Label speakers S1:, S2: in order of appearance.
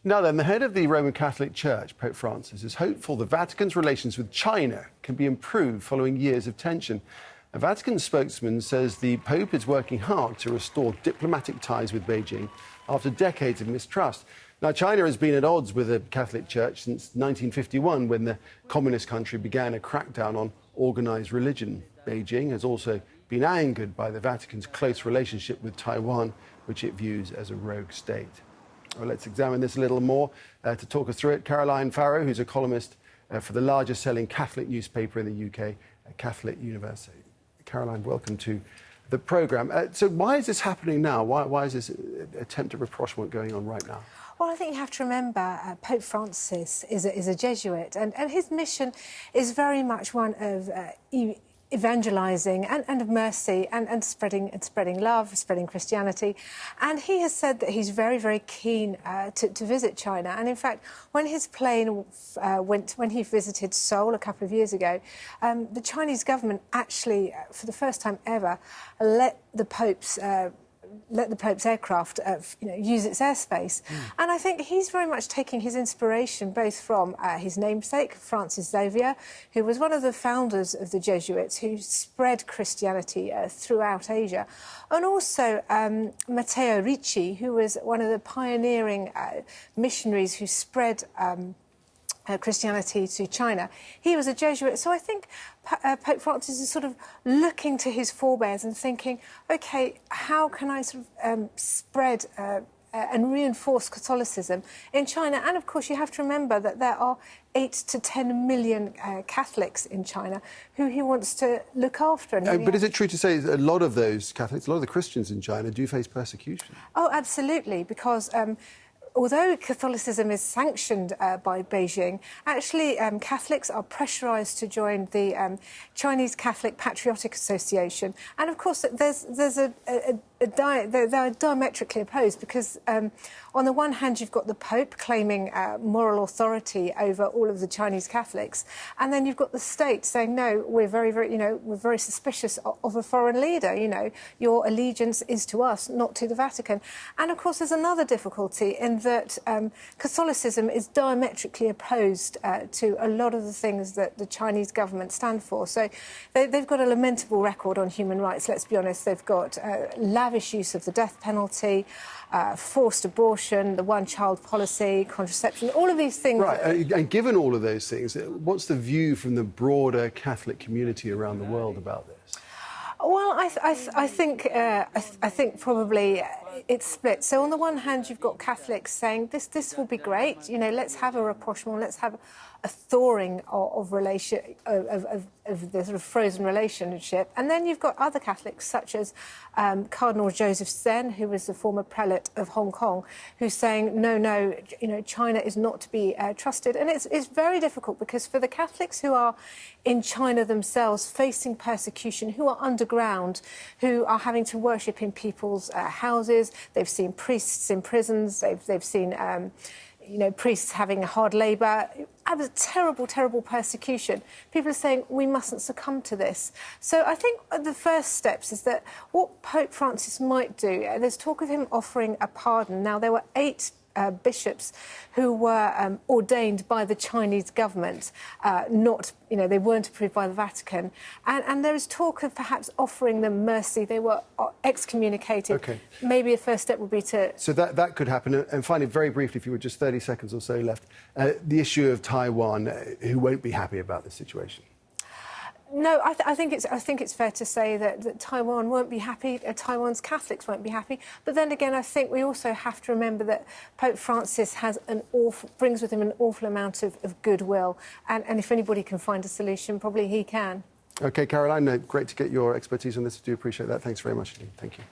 S1: Now then, the head of the Roman Catholic Church, Pope Francis, is hopeful the Vatican's relations with China can be improved following years of tension. A Vatican spokesman says the Pope is working hard to restore diplomatic ties with Beijing after decades of mistrust. Now, China has been at odds with the Catholic Church since 1951, when the communist country began a crackdown on organised religion. Beijing has also been angered by the Vatican's close relationship with Taiwan, which it views as a rogue state. Well, let's examine this a little more. To talk us through it, CFarrow, who's a columnist for the largest selling Catholic newspaper in the UK, Catholic University. Caroline, welcome to the programme. So why is this happening now? Why is this attempt at rapprochement going on right now?
S2: Well, I think you have to remember Pope Francis is a Jesuit, and his mission is very much one of evangelising and of mercy and spreading love, spreading Christianity. And he has said that he's very, very keen to visit China. And in fact, when his plane when he visited Seoul a couple of years ago, the Chinese government actually, for the first time ever, let the Pope's aircraft use its airspace. And I think he's very much taking his inspiration both from his namesake, Francis Xavier, who was one of the founders of the Jesuits, who spread Christianity throughout Asia, and also Matteo Ricci, who was one of the pioneering missionaries who spread Christianity to China. He was a Jesuit, so I think Pope Francis is sort of looking to his forebears and thinking, OK, how can I sort of spread and reinforce Catholicism in China? And of course, you have to remember that there are 8 to 10 million Catholics in China who he wants to look after.
S1: But is it true to say a lot of those Catholics, a lot of the Christians in China do face persecution?
S2: Oh, absolutely, because although Catholicism is sanctioned by Beijing, actually Catholics are pressurised to join the Chinese Catholic Patriotic Association. And of course, they're diametrically opposed because on the one hand, you've got the Pope claiming moral authority over all of the Chinese Catholics, and then you've got the state saying, no, we're very suspicious of a foreign leader. Your allegiance is to us, not to the Vatican. And of course, there's another difficulty in that Catholicism is diametrically opposed to a lot of the things that the Chinese government stand for. So they've got a lamentable record on human rights, let's be honest. They've got lavish use of the death penalty, forced abortion, the one-child policy, contraception, all of these things.
S1: Right, and given all of those things, what's the view from the broader Catholic community around the world about this?
S2: Well, I think probably it's split. So on the one hand, you've got Catholics saying this will be great. Let's have a rapprochement. Let's have a thawing of the sort of frozen relationship. And then you've got other Catholics, such as Cardinal Joseph Zen, who was the former prelate of Hong Kong, who's saying no, China is not to be trusted. And it's very difficult because for the Catholics who are in China themselves facing persecution, who are underground, who are having to worship in people's houses, they've seen priests in prisons, they've seen priests having hard labour. It was terrible, terrible persecution. People are saying we mustn't succumb to this. So I think the first steps is that what Pope Francis might do, there's talk of him offering a pardon. Now, there were 8 bishops who were ordained by the Chinese government, they weren't approved by the Vatican. And there is talk of perhaps offering them mercy. They were excommunicated.
S1: Okay.
S2: Maybe a first step would be to...
S1: So that could happen. And finally, very briefly, if you were just 30 seconds or so left, the issue of Taiwan, who won't be happy about this situation?
S2: No, I think it's fair to say that Taiwan won't be happy, Taiwan's Catholics won't be happy. But then again, I think we also have to remember that Pope Francis brings with him an awful amount of goodwill. And if anybody can find a solution, probably he can.
S1: OK, Caroline, great to get your expertise on this. I do appreciate that. Thanks very much indeed. Thank you.